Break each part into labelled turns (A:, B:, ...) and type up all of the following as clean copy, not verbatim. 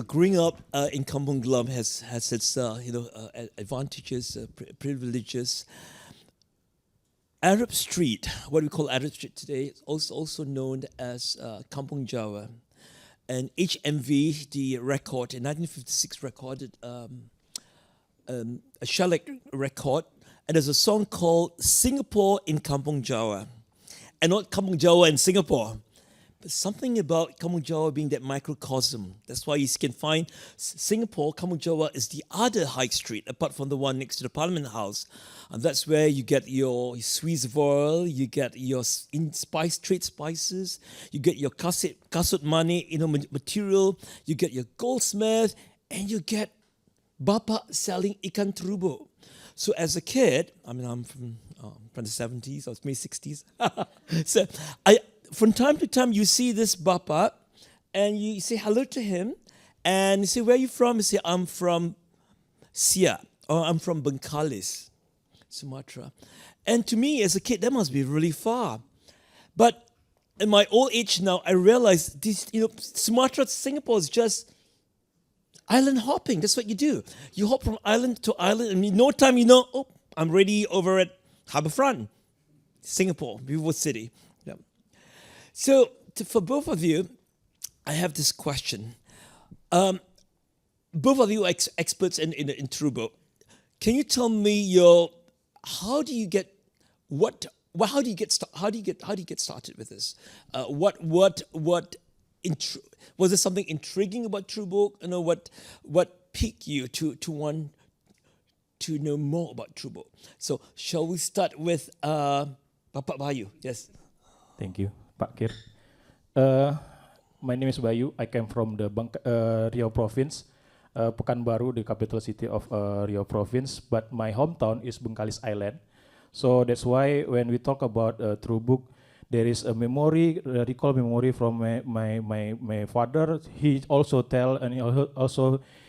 A: growing up in Kampung Glam has its advantages, privileges. Arab Street, what we call Arab Street today, is also known as Kampung Jawa. And HMV, the record in 1956, recorded a shellac record, and there's a song called "Singapore in Kampung Jawa," and not Kampung Jawa in Singapore. But something about Kampung Jawa being that microcosm. That's why you can find Singapore, Kampung Jawa is the other high street, apart from the one next to the Parliament House. And that's where you get your Swiss oil, you get your trade spices, you get your kasut money, material, you get your goldsmith, and you get Bapa selling ikan terubuk. So as a kid, I'm from the 70s, I was maybe 60s. So from time to time, you see this Bapa and you say hello to him and you say, where are you from? You say, I'm from Siak or I'm from Bengkalis, Sumatra. And to me as a kid, that must be really far. But in my old age now, I realize this, Sumatra, Singapore is just island hopping. That's what you do. You hop from island to island and in no time, I'm ready over at Harbourfront, Singapore, beautiful city. Yeah. So for both of you, I have this question. Both of you are experts in Terubuk. Can you tell me how do you get started with this? Was there something intriguing about Terubuk? What piqued you to want to know more about Terubuk? So shall we start with Bapak Bayu? Yes.
B: Thank you, Pak Kir. My name is Bayu. I came from the Riau province, Pekanbaru, the capital city of Riau province. But my hometown is Bengkalis Island. So that's why when we talk about Terubuk, there is a memory, recall memory from my father. He also tell, and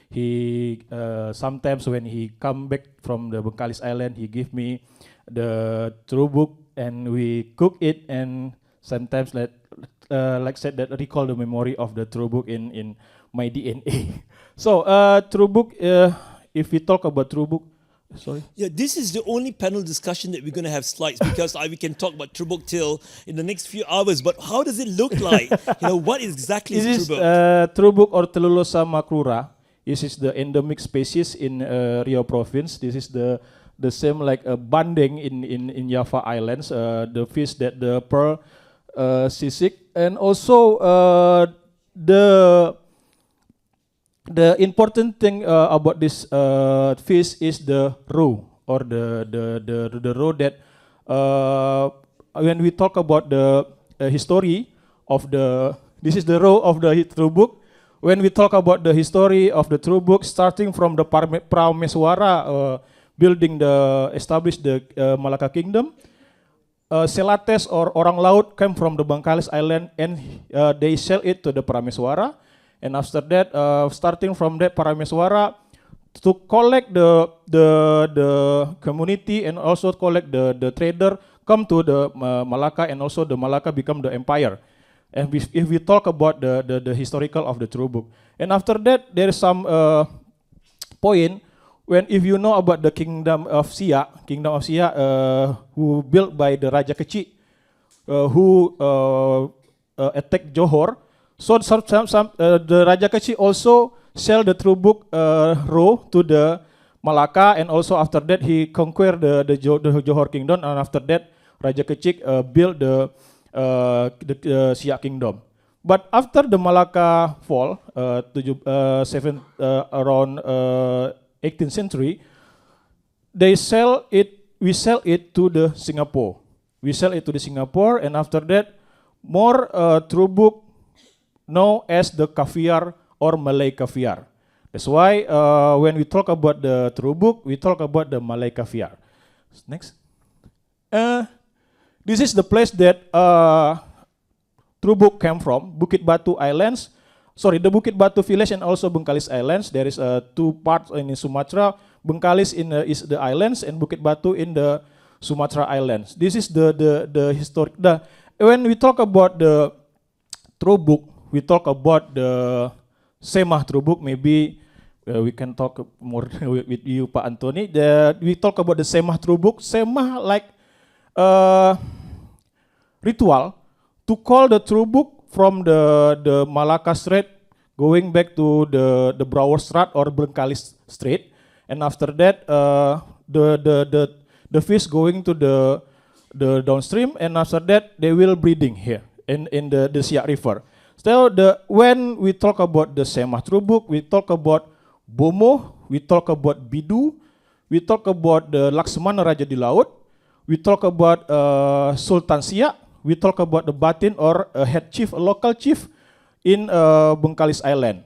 B: he sometimes when he come back from the Bengkalis Island, he give me the Terubuk and we cook it, and sometimes like said that recall the memory of the Terubuk in my DNA. So Terubuk, if we talk about Terubuk, sorry.
A: Yeah, this is the only panel discussion that we're going to have slides because we can talk about Terubuk till in the next few hours. But how does it look like? What exactly is Terubuk?
B: Terubuk or Telulosa macrura. This is the endemic species in Riau province. This is the same like a bandeng in Java Islands. The fish that the pearl sisik, and also the important thing about this fish is the roe, or the roe that when we talk about the history of this is the roe of the Terubuk. When we talk about the history of the Terubuk, starting from the Prameswara established the Malacca Kingdom, Selates or orang laut came from the Bengkalis Island and they sell it to the Prameswara. And after that, starting from that Parameswara, to collect the community and also collect the trader, come to the Malacca, and also the Malacca become the empire. And if we talk about the historical of the Terubuk, and after that there is some point when if you know about the kingdom of Siak, who built by the Raja Kecil, who attacked Johor. So the Raja Kecil also sell the Terubuk roe to the Malacca, and also after that he conquered the Johor kingdom, and after that Raja Kecil built the Siak kingdom. But after the Malacca fall, around 18th century, we sell it to the Singapore. We sell it to the Singapore, and after that, more Terubuk known as the caviar or Malay caviar. That's why when we talk about the Terubuk, we talk about the Malay caviar. Next. This is the place that Terubuk came from, Bukit Batu Islands. Sorry, the Bukit Batu village and also Bengkalis Islands. There is two parts in Sumatra. Bengkalis is the islands and Bukit Batu in the Sumatra Islands. This is the historic. When we talk about the Terubuk, we talk about the Semah Terubuk, maybe we can talk more with you, Pak Antoni. We talk about the Semah Terubuk. Semah like ritual to call the Terubuk from the Malacca Strait, going back to the Brouwer Strait or Bengkalis Strait, and after that the fish going to the downstream, and after that they will breeding here in the Siak River. So when we talk about the Semah Terubuk, we talk about Bomo, we talk about Bidu, we talk about the Laksmana Raja di Laut, we talk about Sultan Siak, we talk about the Batin or a head chief, a local chief in Bengkalis Island.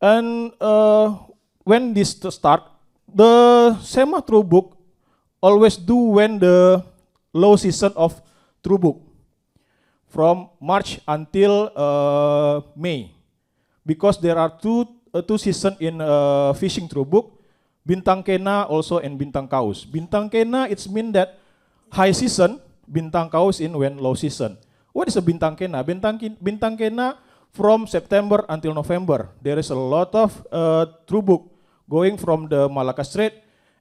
B: And when this start, the Semah Terubuk always do when the low season of Terubuk, from March until May, because there are two seasons in fishing Terubuk, Bintang Kena also and Bintang Kaus. Bintang Kena, it's mean that high season, Bintang Kaus in when low season. What is a Bintang Kena? Bintang Kena from September until November. There is a lot of Terubuk going from the Malacca Strait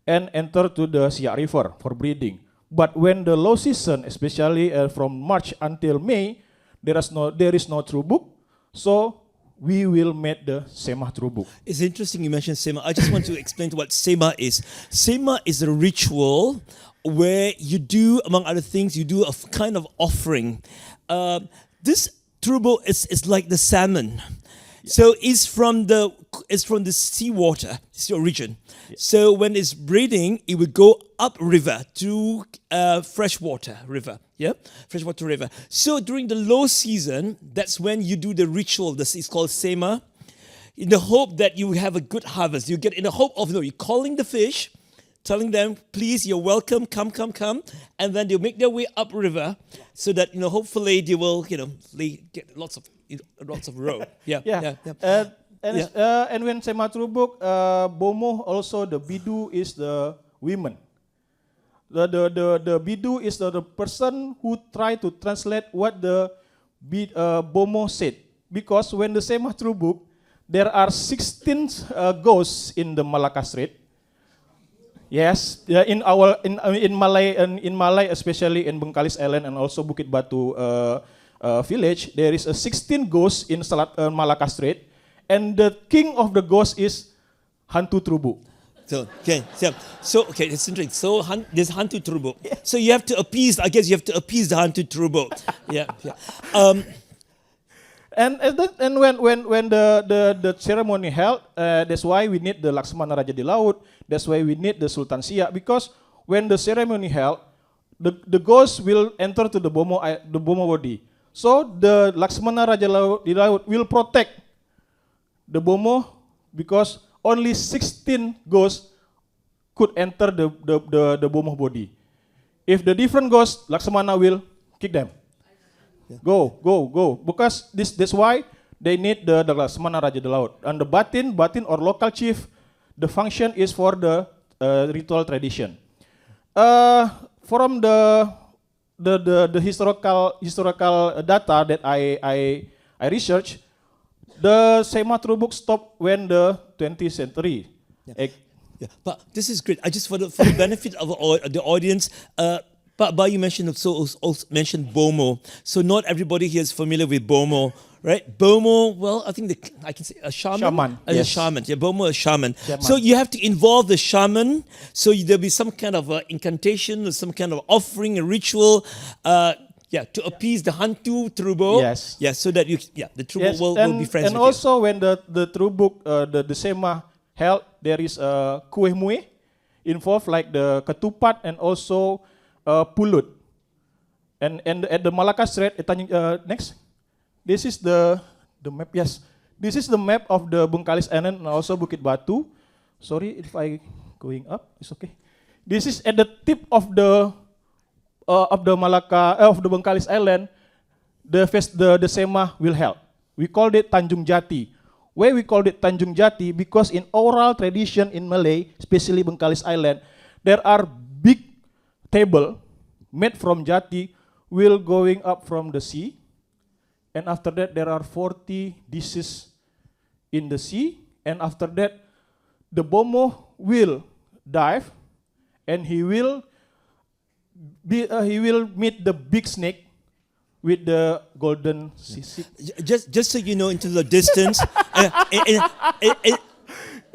B: and enter to the Siak River for breeding. But when the low season, especially from March until May, there is no Terubuk, so we will make the Semah Terubuk.
A: It's interesting you mentioned Semah. I just want to explain what Semah is. Semah is a ritual where you do, among other things, you do a kind of offering. This Terubuk is like the salmon. Yeah. So it's from the seawater, it's the origin. Yeah. So when it's breeding, it would go up river to freshwater river. Yeah, freshwater river. So during the low season, that's when you do the ritual. This is called Semah, in the hope that you have a good harvest. You get in the hope of you're calling the fish, telling them, please, you're welcome, come, and then they'll make their way up river, so that hopefully they will get lots of roe. Yeah.
B: And when Semah Terubuk, Bomo also the Bidu is the women. The Bidu is the person who try to translate what the Bomo said, because when the Semah Terubuk, there are 16 ghosts in the Malacca Strait. Yes, in Malay, especially in Bengkalis Island and also Bukit Batu village, there is a 16 ghosts in Malacca Strait, and the king of the ghosts is Hantu Terubuk.
A: So it's interesting. So there's Hantu Terubuk. Yeah. So you have to appease. I guess you have to appease the Hantu Terubuk. Yeah.
B: And when the ceremony held, that's why we need the Laksmana Raja di Laut. That's why we need the Sultan Siak, because when the ceremony held, the ghost will enter to the Bomo body. So the Laksmana Raja di Laut will protect the Bomo, because only 16 ghosts could enter the Bomo body. If the different ghosts, Laksmana will kick them. Yeah. Go. Because that's why they need the Laksmana Raja di Laut. And the Batin or local chief, the function is for the ritual tradition. From the historical data that I researched, the Semah Terubuk stopped when the 20th century.
A: Yeah. But this is great. I just for the benefit of the audience. But Bayu mentioned also mentioned Bomo. So not everybody here is familiar with Bomo, right? Bomo, well, I think I can say a shaman.
B: Yes.
A: A shaman. Yeah, Bomo, a shaman. So you have to involve the shaman. So there'll be some kind of incantation or some kind of offering, a ritual, to appease the Hantu Terubuk.
B: Yes.
A: Yeah, so that the Terubuk will be friends
B: and
A: with
B: also when the Terubuk, the Semah held, there is a kueh mueh involved, like the ketupat and also pulut. And at the Malacca Strait, next. This is the map. Yes, this is the map of the Bengkalis Island and also Bukit Batu. Sorry if I going up. It's okay. This is at the tip of the Malacca of the Bengkalis Island. The Semah will help. We called it Tanjung Jati. Why we called it Tanjung Jati? Because in oral tradition in Malay, especially Bengkalis Island, there are big table made from jati will going up from the sea, and after that there are 40 dishes in the sea, and after that, the bomo will dive, and he will meet the big snake with the golden sisik.
A: Just so you know, into the distance. uh,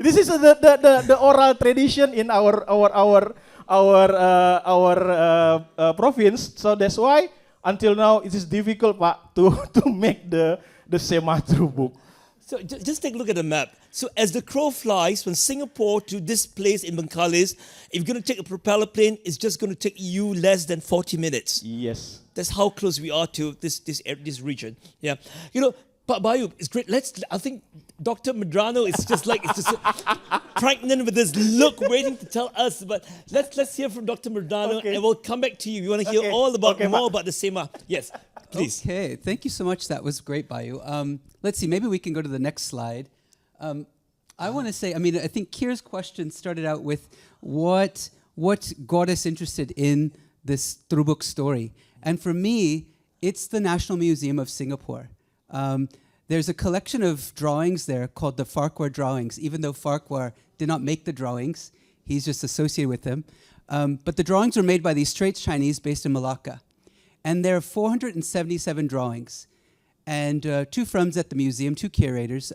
B: This is the oral tradition in our province. So that's why until now it is difficult, Pak, to make the sema Terubuk.
A: So just take a look at the map. So as the crow flies from Singapore to this place in Bengkalis, if you're going to take a propeller plane, it's just going to take you less than 40 minutes.
B: Yes.
A: That's how close we are to this region. Yeah, you know, but Bayu, it's great. I think Dr. Medrano is just pregnant with this look, waiting to tell us. But let's hear from Dr. Medrano,
B: Okay.
A: and we'll come back to you. We want to hear all about more about the SEMA. Yes, please.
C: Okay, thank you so much. That was great, Bayu. Let's see, maybe we can go to the next slide. I want to say, I think Kier's question started out with what got us interested in this Terubuk story. And for me, it's the National Museum of Singapore. There's a collection of drawings there called the Farquhar drawings, even though Farquhar did not make the drawings. He's just associated with them. But the drawings were made by these Straits Chinese based in Malacca. And there are 477 drawings. And two friends at the museum, two curators,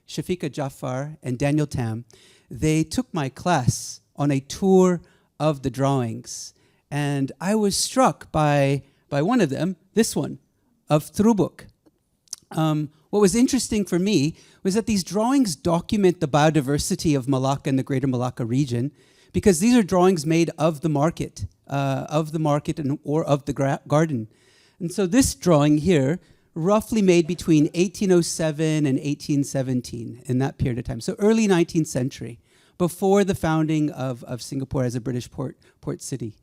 C: Shafika Jaffar and Daniel Tam, they took my class on a tour of the drawings. And I was struck by one of them, this one, of Terubuk. What was interesting for me was that these drawings document the biodiversity of Malacca and the greater Malacca region, because these are drawings made of the market or of the garden. And so this drawing here, roughly made between 1807 and 1817, in that period of time. So early 19th century, before the founding of Singapore as a British port city.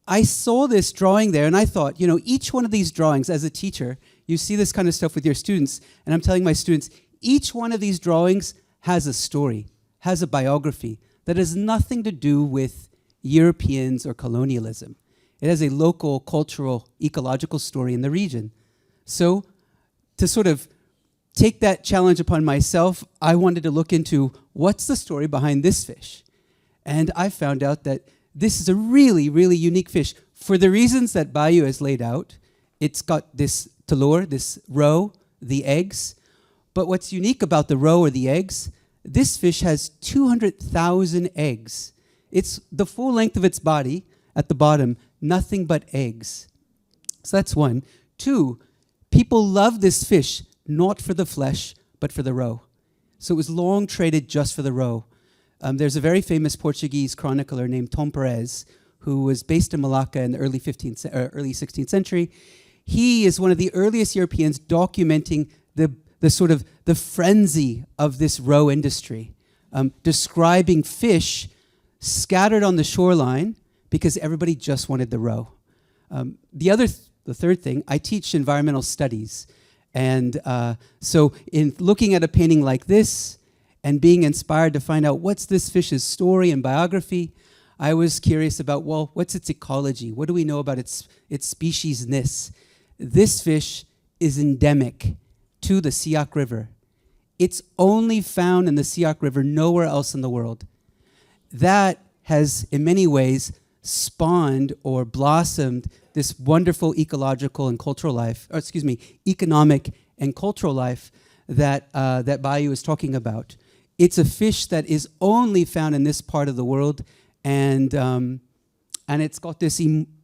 C: I saw this drawing there and I thought, each one of these drawings, as a teacher, you see this kind of stuff with your students, and I'm telling my students, each one of these drawings has a story, has a biography that has nothing to do with Europeans or colonialism. It has a local, cultural, ecological story in the region. So to sort of take that challenge upon myself, I wanted to look into what's the story behind this fish. And I found out that this is a really, really unique fish. For the reasons that Bayu has laid out, it's got this telur, this roe, the eggs. But what's unique about the roe or the eggs, this fish has 200,000 eggs. It's the full length of its body at the bottom, nothing but eggs. So that's one. Two, people love this fish, not for the flesh, but for the roe. So it was long traded just for the roe. There's a very famous Portuguese chronicler named Tom Perez, who was based in Malacca in the early 16th century. He is one of the earliest Europeans documenting the frenzy of this roe industry, describing fish scattered on the shoreline because everybody just wanted the roe. The third thing, I teach environmental studies. And so in looking at a painting like this and being inspired to find out what's this fish's story and biography, I was curious about, well, what's its ecology? What do we know about its speciesness? This fish is endemic to the Siak River. It's only found in the Siak River, nowhere else in the world. That has, in many ways, spawned or blossomed this wonderful ecological and cultural life, economic and cultural life that Bayu is talking about. It's a fish that is only found in this part of the world, and it's got this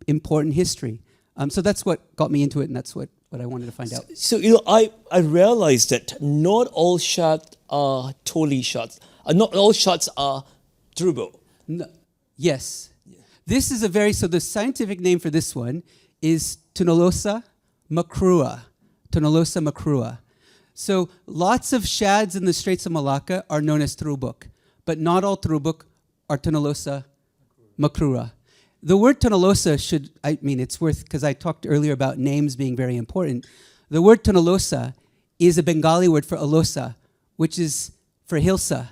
C: important history. So that's what got me into it, and that's what I wanted to find out.
A: So I realized that not all shots are totally shots. Not all shots are Terubuk.
C: No. Yes. This is so the scientific name for this one is Tunolosa macrua. Tunolosa macrua. So lots of shads in the Straits of Malacca are known as Terubuk, but not all Terubuk are Tunolosa macrua. The word Tunolosa it's worth, because I talked earlier about names being very important. The word Tunolosa is a Bengali word for alosa, which is for hilsa.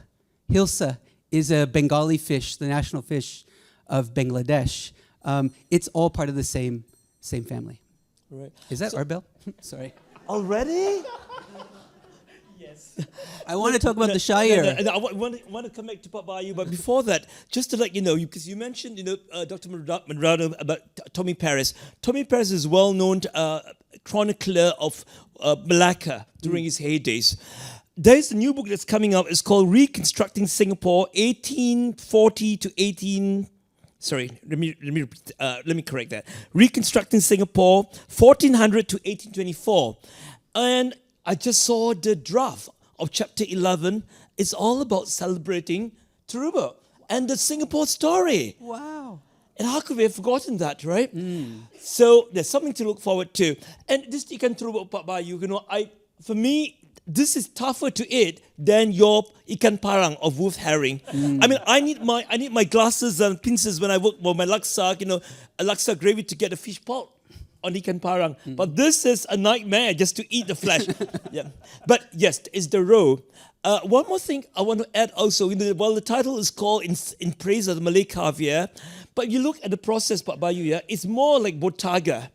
C: Hilsa is a Bengali fish, the national fish of Bangladesh. It's all part of the same family.
A: Right.
C: Is that our bell? Sorry.
A: Already?
B: Yes.
C: I want to talk about the
A: No,
C: Shire.
A: I want to come back to Pak Bayu, but before that, just to let you know, because you mentioned, Dr. Medrano about Tommy Paris. Tommy Paris is well-known chronicler of Malacca during his heydays. There's a new book that's coming out. It's called Reconstructing Singapore, 1840 to 18. Sorry, let me correct that. Reconstructing Singapore, 1400 to 1824, and I just saw the draft of chapter 11. It's all about celebrating Terubuk and the Singapore story.
C: Wow.
A: And how could we have forgotten that, right? So there's something to look forward to. And this ikan terubuk Pak Bayu, for me, this is tougher to eat than your ikan parang of wolf herring. I mean, I need my glasses and pincers when I work for my laksa, a laksa gravy to get the fish pulp on ikan parang. But this is a nightmare just to eat the flesh. Yeah. But yes, it's the roe. One more thing I want to add also, while the title is called in praise of the Malay caviar, but you look at the process, Pak Bayu, yeah, it's more like botaga.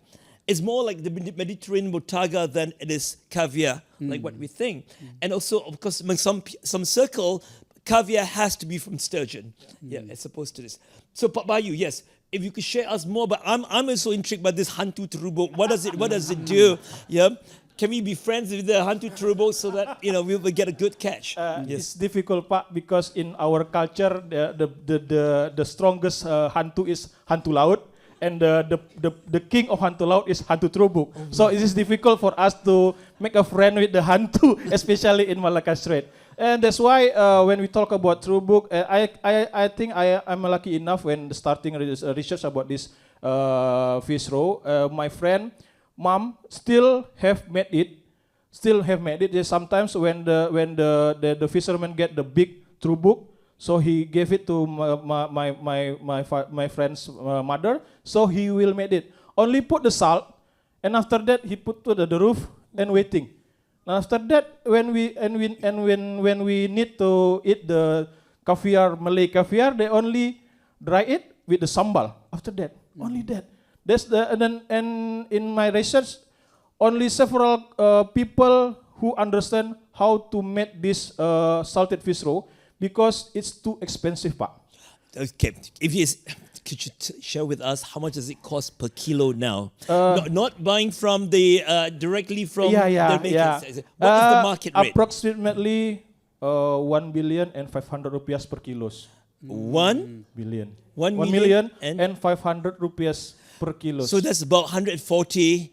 A: It's more like the Mediterranean botaga than it is caviar, like what we think. And also, of course, in some circle, caviar has to be from sturgeon. Yeah, as opposed to this. So, Pak Bayu, yes, if you could share us more, but I'm also intrigued by this hantu terubuk. What does it do? Yeah. Can we be friends with the hantu terubuk so that we will get a good catch?
B: Yes. It's difficult, Pak, because in our culture, the strongest hantu is hantu laut. And the king of hantu laut is hantu terubuk. So it is difficult for us to make a friend with the hantu, especially in Malacca Strait. And that's why when we talk about terubuk, I think I'm lucky enough when starting research about this fish roe. My friend, mom, still have made it. There's sometimes when the fishermen get the big terubuk, so he gave it to my friend's mother. So he will make it. Only put the salt, and after that he put to the roof and waiting. And after that, when we need to eat the caviar, Malay caviar, they only dry it with the sambal. After that, only that. And in my research, only several people who understand how to make this salted fish roe, because it's too expensive, Pak.
A: Okay, could you share with us how much does it cost per kilo now? Not buying from the directly from the makers. What is the market rate?
B: Approximately 1,500,000,000 rupiah per kilos.
A: 1
B: billion.
A: 1 million
B: and 500 rupiahs per kilo.
A: So that's about 140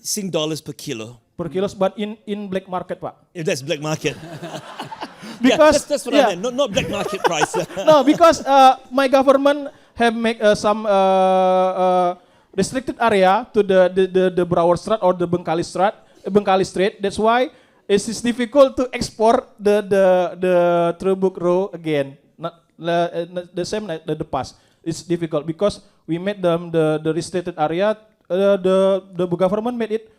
A: Sing dollars per kilo.
B: Per kilos, but in black market, Pak.
A: If that's black market.
B: Because
A: that's what I meant. Not black market price.
B: No, because my government have make some restricted area to the Brawor Strait or the Bengkali Strait. That's why it is difficult to export the Terubuk roe again. Not the same like the past. It's difficult because we made them the restricted area. The government made it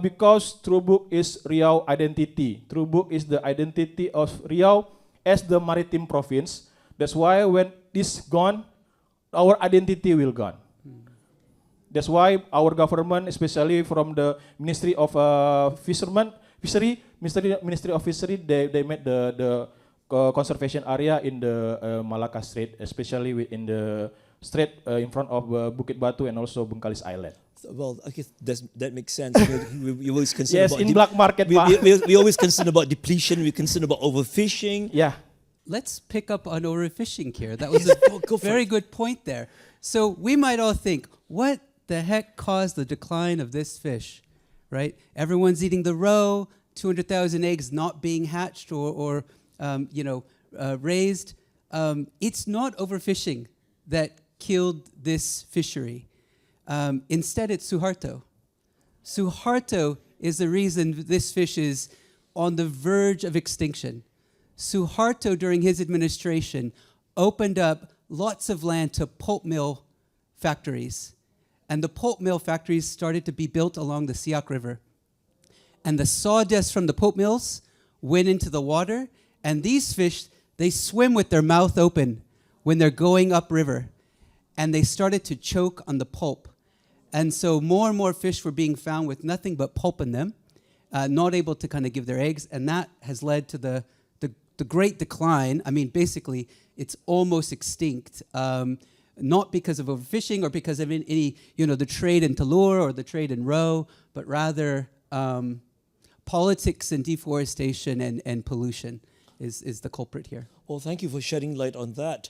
B: because Terubuk is Riau identity. Terubuk is the identity of Riau as the maritime province. That's why when this gone, our identity will gone. That's why our government, especially from the Ministry of Ministry of Fishery, they made the conservation area in the Malacca Strait, especially in the strait in front of Bukit Batu and also Bengkalis Island.
A: Well, okay, that makes sense. We always concerned
B: yes,
A: about
B: in black market.
A: We always concerned about depletion. We're concerned about overfishing.
B: Yeah.
C: Let's pick up on overfishing here. That was a very good point there. So we might all think, what the heck caused the decline of this fish, right? Everyone's eating the roe, 200,000 eggs not being hatched or raised. It's not overfishing that killed this fishery. Instead, it's Suharto. Suharto is the reason this fish is on the verge of extinction. Suharto, during his administration, opened up lots of land to pulp mill factories. And the pulp mill factories started to be built along the Siak River. And the sawdust from the pulp mills went into the water. And these fish, they swim with their mouth open when they're going upriver. And they started to choke on the pulp. And so more and more fish were being found with nothing but pulp in them. not able to kind of give their eggs, and that has led to the great decline. I mean, basically, it's almost extinct, not because of overfishing or because of any, the trade in talure or the trade in roe, but rather politics and deforestation and pollution is the culprit here.
A: Well, thank you for shedding light on that.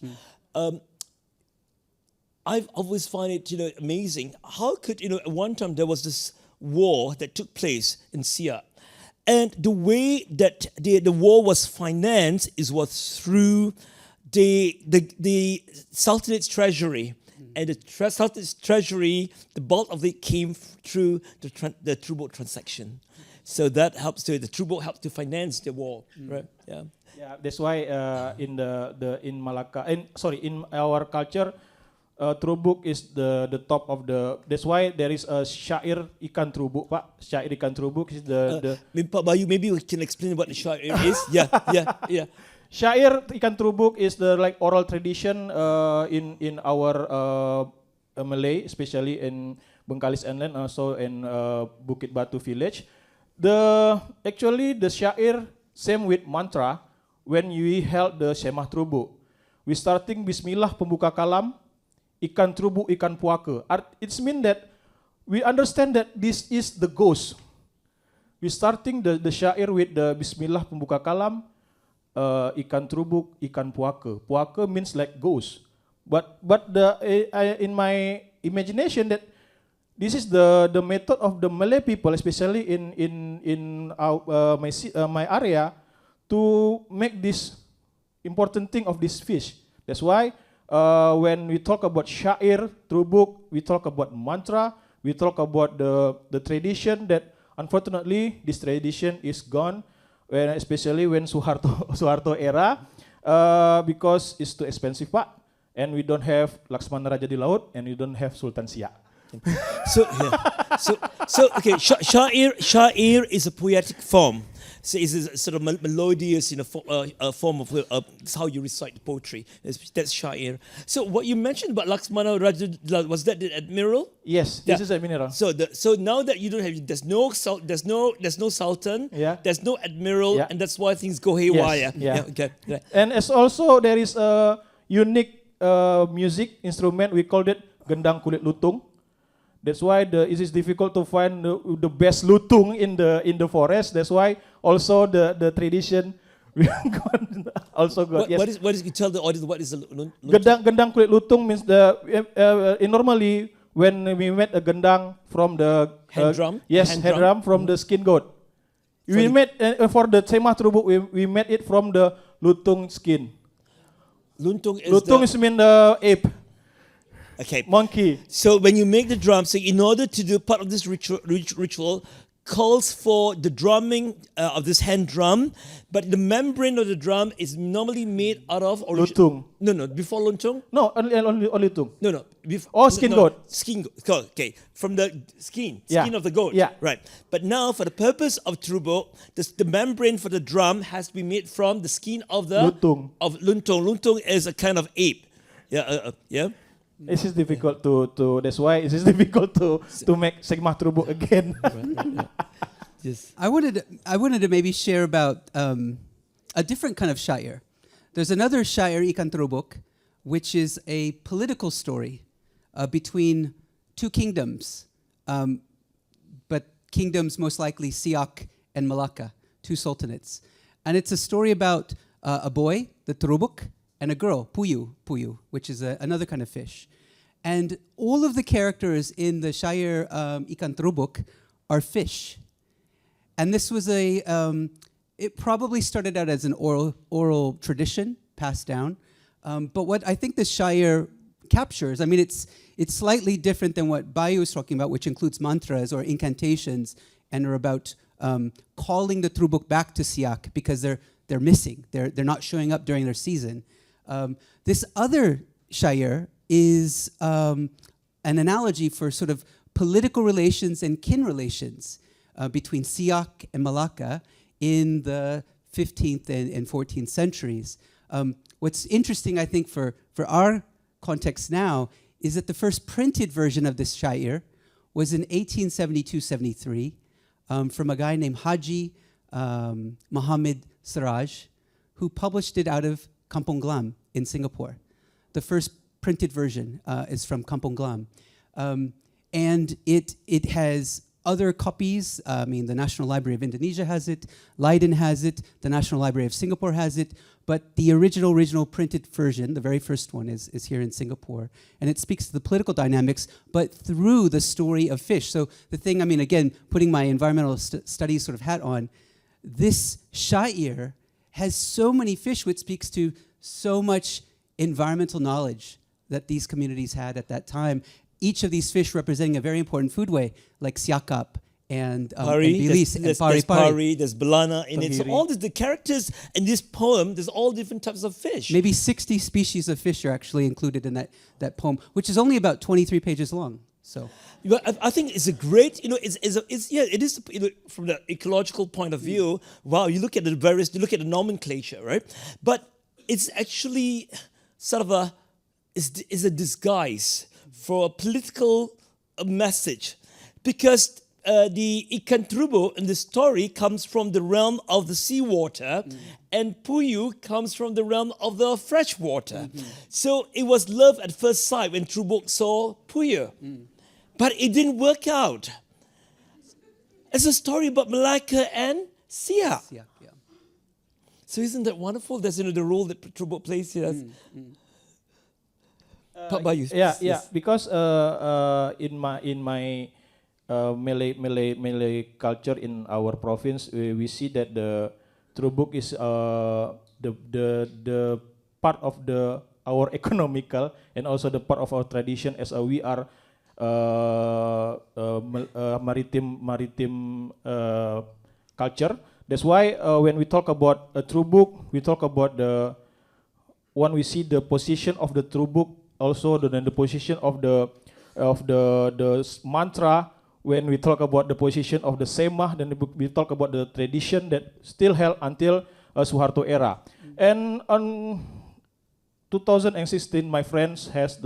A: I've always find it, amazing. How could, at one time there was this war that took place in Siak, and the way that the war was financed was through the Sultanate's treasury, and the Sultanate's treasury, the bulk of it came through the Terubuk transaction. So that helps the Terubuk helped to finance the war, right? Yeah.
B: Yeah, that's why in Malacca, in our culture, Terubuk is the top of the. That's why there is a syair ikan terubuk, Pak. Syair ikan terubuk is the.
A: Pak Bayu, maybe we can explain what the syair is. Yeah.
B: Syair ikan terubuk is the oral tradition in our Malay, especially in Bengkalis Inland, also in Bukit Batu village. The syair same with mantra when we held the Semah Terubuk. We starting Bismillah pembuka kalam, ikan terubuk ikan puaka. It's mean that we understand that this is the ghost. We starting the syair with the Bismillah pembuka kalam, ikan terubuk ikan puaka. Puaka means like ghost. But in my imagination that this is the method of the Malay people, especially in my area, to make this important thing of this fish. That's why when we talk about syair, terubuk, we talk about mantra, we talk about the tradition that unfortunately this tradition is gone, especially when Suharto era, because it's too expensive, Pak, and we don't have Laksmana Raja di Laut, and we don't have Sultan Siak.
A: So okay, syair is a poetic form. So it's a sort of melodious, form of how you recite poetry. That's syair. So what you mentioned about Laksmana Raja, was that the admiral?
B: Yes, this is admiral.
A: So now that you don't have, there's no sultan, there's no admiral, and that's why things go haywire. Okay. Yeah.
B: And as also there is a unique music instrument, we called it gendang kulit lutung. That's why it is difficult to find the best lutung in the forest. That's why also the tradition we also got. Yes.
A: What is you tell the audience what is the lutung?
B: Gendang kulit lutung means normally when we made a gendang from the
A: hand drum.
B: Yes, hand drum from the skin goat. We made for the Semah Terubuk we made it from the lutung skin.
A: Lutung
B: is mean the ape.
A: Okay.
B: Monkey.
A: So when you make the drum, so in order to do part of this ritual calls for the drumming of this hand drum, but the membrane of the drum is normally made out of
B: lutung.
A: No, before lutung.
B: No, only lutung.
A: No.
B: Skin goat.
A: Skin goat. Okay, from the skin of the goat.
B: Yeah.
A: Right. But now, for the purpose of Terubuk, the membrane for the drum has to be made from the skin of the
B: lutung.
A: Of lutung. Lutung is a kind of ape. Yeah.
B: It is difficult to that's why it is difficult to make Semah Terubuk again.
A: Yes.
C: I wanted to maybe share about a different kind of syair. There's another syair ikan terubuk, which is a political story between two kingdoms, but kingdoms most likely Siak and Malacca, two sultanates, and it's a story about a boy, the terubuk, and a girl, Puyu, which is another kind of fish. And all of the characters in the syair ikan terubuk are fish. And this was it probably started out as an oral tradition passed down. But what I think the syair captures, I mean, it's slightly different than what Bayu was talking about, which includes mantras or incantations and are about calling the terubuk back to Siak because they're missing. They're not showing up during their season. This other syair is an analogy for sort of political relations and kin relations between Siak and Malacca in the 15th and 14th centuries. What's interesting, I think, for our context now is that the first printed version of this syair was in 1872-73 from a guy named Haji Muhammad Siraj, who published it out of Kampong Glam in Singapore. The first printed version is from Kampong Glam. And it has other copies. I mean, the National Library of Indonesia has it, Leiden has it, the National Library of Singapore has it, but the original printed version, the very first one, is here in Singapore. And it speaks to the political dynamics, but through the story of fish. So the thing, I mean, again, putting my environmental studies sort of hat on, this Cariar has so many fish, which speaks to so much environmental knowledge that these communities had at that time. Each of these fish representing a very important foodway, like siakap and bilis and pari-pari.
A: There's balana in it. So
B: Tahiri.
A: all the characters in this poem, there's all different types of fish.
C: Maybe 60 species of fish are actually included in that poem, which is only about 23 pages long. So,
A: But I think it's a great, it is, from the ecological point of view. Wow, you look at you look at the nomenclature, right? But it's actually sort of is a disguise for a political message, because the ikan terubuk in the story comes from the realm of the seawater, and puyu comes from the realm of the fresh water. So it was love at first sight when Terubuk saw puyu. But it didn't work out. It's a story about Malacca and Siak.
C: yeah.
A: So isn't that wonderful? That's the role that Terubuk plays here. Bayu.
B: Yeah. Because in my Malay culture in our province, we see that the Terubuk is the part of our economical and also the part of our tradition, as we are maritime culture. That's why when we talk about a Terubuk, we talk about when we see the position of the Terubuk, also the position of the mantra. When we talk about the position of the Semah, then we talk about the tradition that still held until Suharto era. And on 2016, my friends has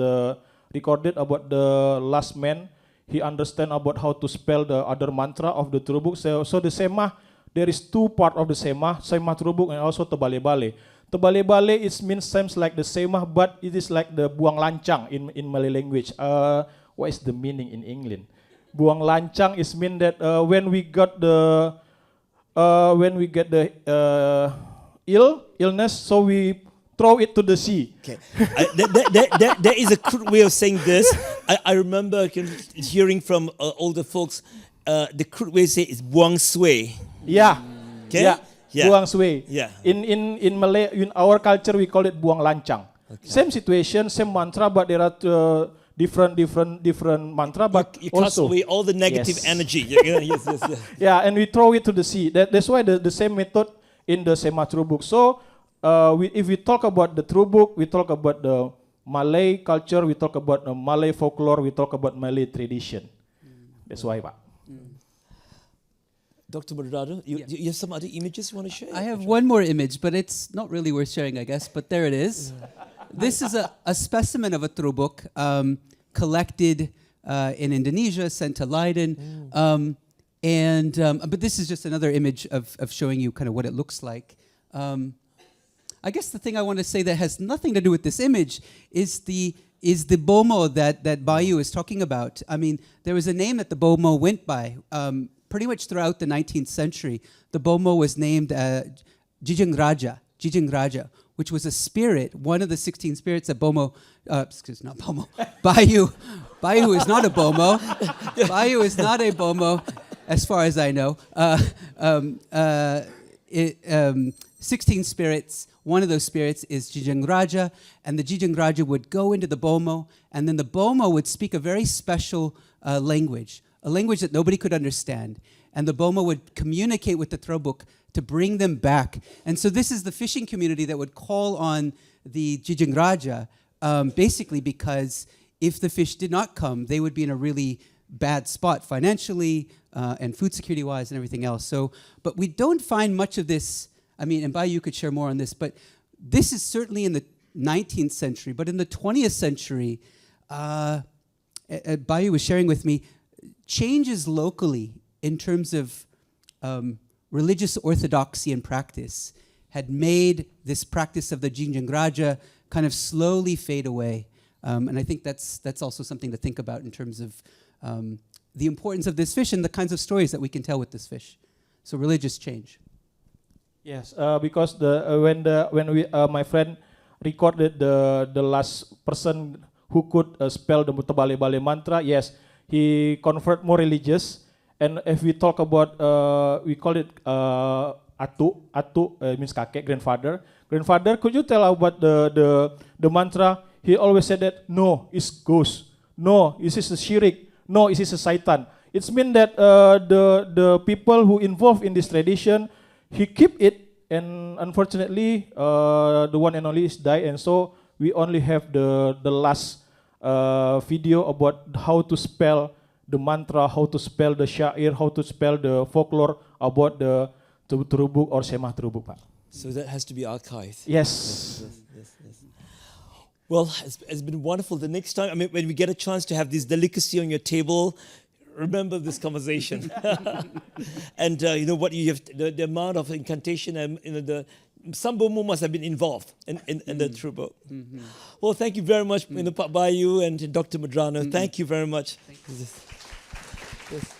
B: recorded about the last man. He understand about how to spell the other mantra of the Terubuk. So the Semah, there is two part of the Semah Terubuk and also Tebale-bale. Tebale-bale means seems like the Semah, but it is like the buang lancang in Malay language. What is the meaning in England? Buang lancang is mean that when we get the illness, so we throw it to the sea.
A: Okay. There is a crude way of saying this. I remember hearing from older folks, the crude way to say is buang sway.
B: Yeah.
A: Okay?
B: Yeah.
A: Yeah.
B: Buang sway.
A: Yeah.
B: In Malay, in our culture, we call it buang lancang.
A: Okay.
B: Same situation, same mantra, but there are different mantra. But
A: You cast
B: also
A: away all the negative
B: Yes.
A: energy. Yes.
B: yeah, and we throw it to the sea. That's why the same method in the Semah Terubuk. So if we talk about the Terubuk, we talk about the Malay culture, we talk about Malay folklore, we talk about Malay tradition. That's why, Pak.
A: Dr. Medrano, you have some other images you want to share?
C: I have one more image, but it's not really worth sharing, I guess, but there it is. This is a specimen of a Terubuk collected in Indonesia, sent to Leiden. But this is just another image of showing you kind of what it looks like. I guess the thing I want to say that has nothing to do with this image is the bomo that Bayu is talking about. I mean, there was a name that the bomo went by pretty much throughout the 19th century. The bomo was named Jijeng Raja, which was a spirit, one of the 16 spirits that Bayu is not a bomo. Bayu is not a bomo, as far as I know. 16 spirits. One of those spirits is Jijeng Raja, and the Jijeng Raja would go into the bomo, and then the bomo would speak a very special language, a language that nobody could understand. And the bomo would communicate with the Terubuk to bring them back. And so this is the fishing community that would call on the Jijeng Raja, basically because if the fish did not come, they would be in a really bad spot financially and food security-wise and everything else. So, but we don't find much of this. I mean, and Bayu could share more on this, but this is certainly in the 19th century. But in the 20th century, Bayu was sharing with me, changes locally in terms of religious orthodoxy and practice had made this practice of the Jinjangraja kind of slowly fade away. And I think that's also something to think about in terms of the importance of this fish and the kinds of stories that we can tell with this fish. So religious change.
B: Yes, because when my friend recorded the last person who could spell the Mutabale Bale mantra, yes, he convert more religious. And if we talk about, we call it atu means kakek, grandfather. Grandfather, could you tell about the mantra? He always said that no, it's ghost. No, this is a shirik. No, this is a saitan. It's mean that the people who involved in this tradition, he keep it, and unfortunately, the one and only is died, and so we only have the last video about how to spell the mantra, how to spell the syair, how to spell the folklore about the Terubuk or Semah Terubuk, Pak.
A: So that has to be archived.
B: Yes.
A: Yes. Well, it's been wonderful. The next time, I mean, when we get a chance to have this delicacy on your table, remember this conversation. And you know what, you have the amount of incantation and some Bomu must have been involved in the Terubuk. Mm-hmm. Well, thank you very much, Pak Bayu and Dr. Medrano. Thank you very much.
C: Thank you.
A: Yes.